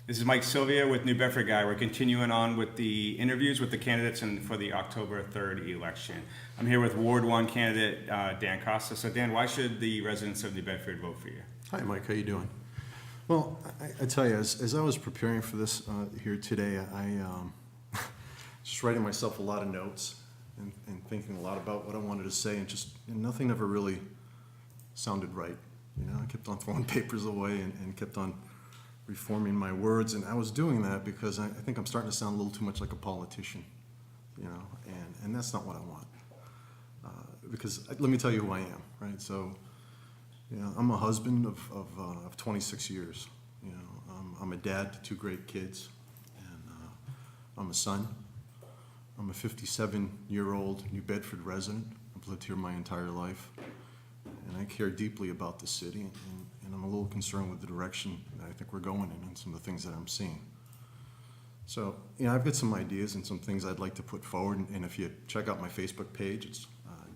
This is Mike Sylvia with New Bedford Guy. We're continuing on with the interviews with the candidates for the October 3rd election. I'm here with Ward 1 candidate Dan Costa. So Dan, why should the residents of New Bedford vote for you? Hi Mike, how you doing? Well, I tell you, as I was preparing for this here today, I just writing myself a lot of notes and thinking a lot about what I wanted to say, and nothing ever really sounded right. I kept on throwing papers away and kept on reforming my words, and I was doing that because I think I'm starting to sound a little too much like a politician, and that's not what I want. Because let me tell you who I am, right? So, I'm a husband of 26 years. I'm a dad to two great kids, and I'm a son. I'm a 57-year-old New Bedford resident. I've lived here my entire life, and I care deeply about the city, and I'm a little concerned with the direction that I think we're going in and some of the things that I'm seeing. So, I've got some ideas and some things I'd like to put forward, and if you check out my Facebook page, it's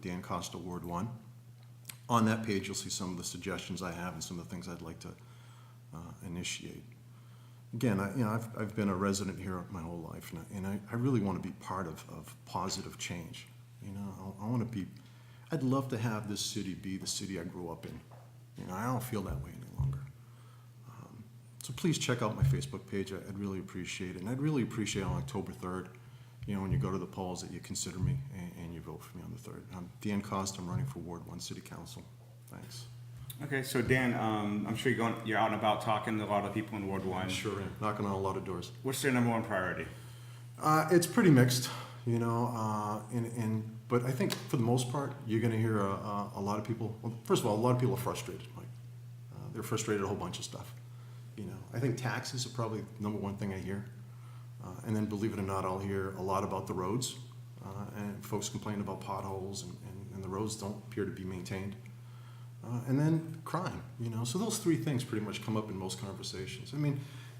Dan Costa Ward 1. On that page, you'll see some of the suggestions I have and some of the things I'd like to initiate. Again, I've been a resident here my whole life, and I really want to be part of positive change. I want to be. I'd love to have this city be the city I grew up in. I don't feel that way any longer. So please check out my Facebook page. I'd really appreciate it, and I'd really appreciate on October 3rd, when you go to the polls, that you consider me and you vote for me on the 3rd. I'm Dan Costa. I'm running for Ward 1 City Council. Thanks. Okay, so Dan, I'm sure you're out and about talking to a lot of people in Ward 1. Sure am. Knocking on a lot of doors. What's their number one priority? It's pretty mixed, but I think for the most part, you're going to hear a lot of people. Well, first of all, a lot of people are frustrated, Mike. They're frustrated at a whole bunch of stuff. I think taxes are probably the number one thing I hear. And then, believe it or not, I'll hear a lot about the roads, and folks complain about potholes, and the roads don't appear to be maintained. And then crime, So those three things pretty much come up in most conversations.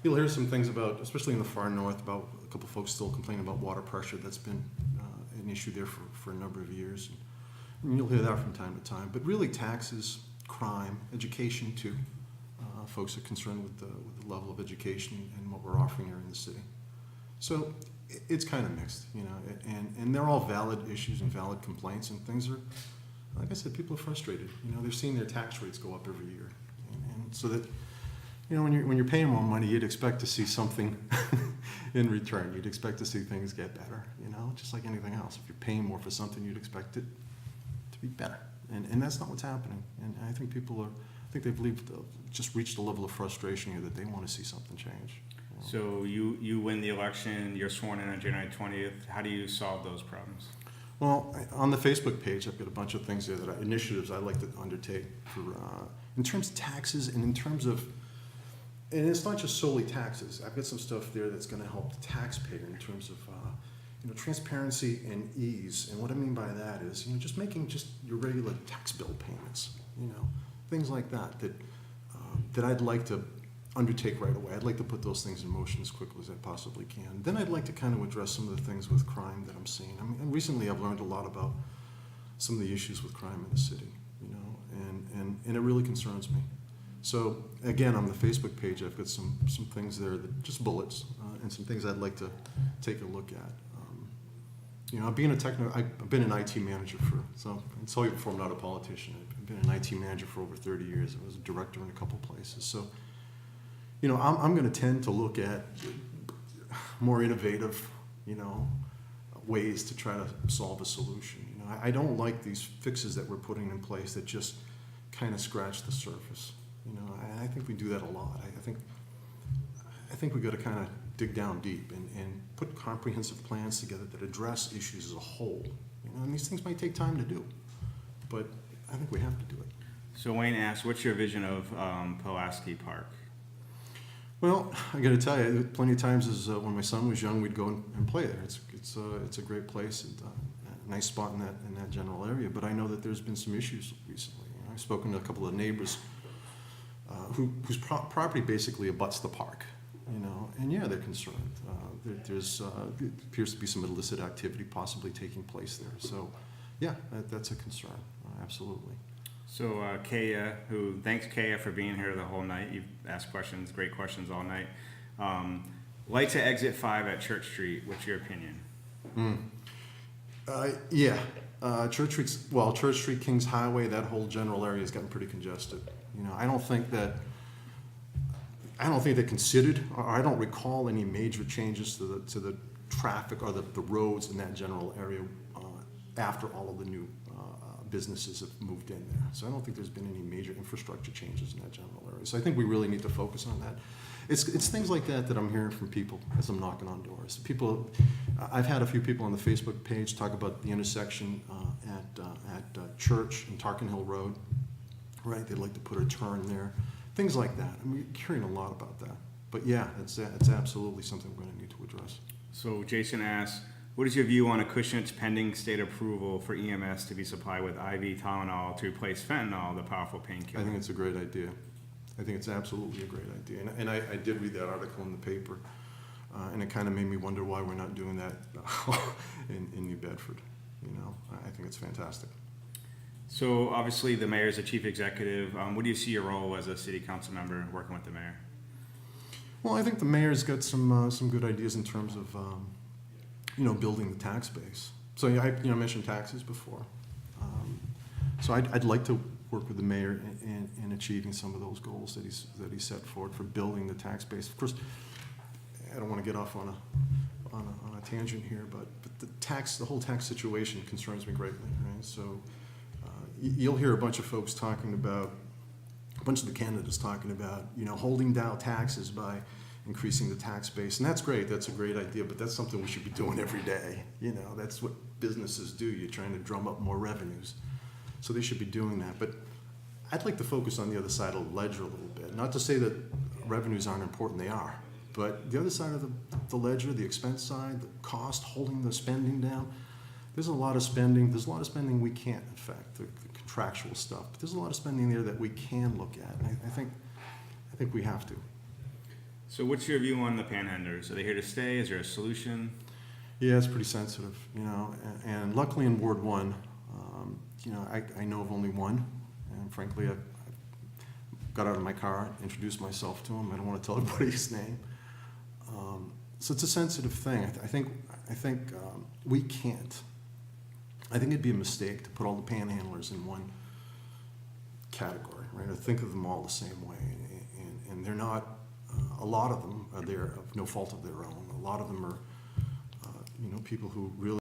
You'll hear some things about, especially in the far north, about a couple folks still complaining about water pressure. That's been an issue there for a number of years. And you'll hear that from time to time. But really, taxes, crime, education too. Folks are concerned with the level of education and what we're offering here in the city. So it's kind of mixed, and they're all valid issues and valid complaints, and things are, like I said, people are frustrated. They're seeing their tax rates go up every year, and so that, when you're paying more money, you'd expect to see something in return. You'd expect to see things get better, just like anything else. If you're paying more for something, you'd expect it to be better, and that's not what's happening. And I think they've just reached a level of frustration here that they want to see something change. So you win the election, you're sworn in on January 20th. How do you solve those problems? Well, on the Facebook page, I've got a bunch of things there initiatives I'd like to undertake for, in terms of taxes and in terms of, and it's not just solely taxes. I've got some stuff there that's going to help the taxpayer in terms of, transparency and ease. And what I mean by that is, just making just your regular tax bill payments, things like that I'd like to undertake right away. I'd like to put those things in motion as quickly as I possibly can. Then I'd like to kind of address some of the things with crime that I'm seeing. And recently I've learned a lot about some of the issues with crime in the city, and it really concerns me. So again, on the Facebook page, I've got some things there that just bullets, and some things I'd like to take a look at. I've been an IT manager so I'll tell you before, I'm not a politician. I've been an IT manager for over 30 years. I was a director in a couple places. So, I'm going to tend to look at more innovative, ways to try to solve a solution. I don't like these fixes that we're putting in place that just kind of scratch the surface. I think we do that a lot. I think we got to kind of dig down deep and put comprehensive plans together that address issues as a whole. And these things might take time to do, but I think we have to do it. So Wayne asks, what's your vision of Pulaski Park? Well, I got to tell you, plenty of times when my son was young, we'd go and play there. It's a great place, and a nice spot in that general area. But I know that there's been some issues recently. I've spoken to a couple of neighbors whose property basically abuts the park. And yeah, they're concerned. There appears to be some illicit activity possibly taking place there. So, yeah, that's a concern. Absolutely. So Kaya, thanks Kaya for being here the whole night. You've asked questions, great questions all night. Lights at exit 5 at Church Street, what's your opinion? Yeah, Church Street, Kings Highway, that whole general area has gotten pretty congested. You know, I don't think they considered, or I don't recall any major changes to the traffic or the roads in that general area after all of the new businesses have moved in there. So I don't think there's been any major infrastructure changes in that general area. So I think we really need to focus on that. It's things like that I'm hearing from people as I'm knocking on doors. I've had a few people on the Facebook page talk about the intersection at Church and Tarkin Hill Road. Right, they'd like to put a turn there, things like that. I mean, we're hearing a lot about that. But yeah, it's absolutely something we're going to need to address. So Jason asks, what is your view on Acushnet's pending state approval for EMS to be supplied with IV Tylenol to replace fentanyl, the powerful painkiller? I think it's a great idea. I think it's absolutely a great idea. And I did read that article in the paper, and it kind of made me wonder why we're not doing that in New Bedford. You know, I think it's fantastic. So obviously the mayor is the chief executive. What do you see your role as a city council member working with the mayor? Well, I think the mayor's got some good ideas in terms of building the tax base. So I mentioned taxes before. So I'd like to work with the mayor in achieving some of those goals that he's set forward for building the tax base. Of course, I don't want to get off on a tangent here, but the whole tax situation concerns me greatly. Right? So you'll hear a bunch of folks talking about, a bunch of the candidates talking about, holding down taxes by increasing the tax base, and that's great. That's a great idea, but that's something we should be doing every day. That's what businesses do. You're trying to drum up more revenues, so they should be doing that. But I'd like to focus on the other side of the ledger a little bit. Not to say that revenues aren't important; they are. But the other side of the ledger, the expense side, the cost, holding the spending down. There's a lot of spending. There's a lot of spending we can't affect, the contractual stuff. But there's a lot of spending there that we can look at, and I think we have to. So what's your view on the panhandlers? Are they here to stay? Is there a solution? Yeah, it's pretty sensitive, and luckily in Ward 1, I know of only one, and frankly, I got out of my car, introduced myself to him. I don't want to tell everybody his name. So it's a sensitive thing. I think we can't. I think it'd be a mistake to put all the panhandlers in one category, right? Or think of them all the same way, and they're not. A lot of them are there of no fault of their own. A lot of them are, people who really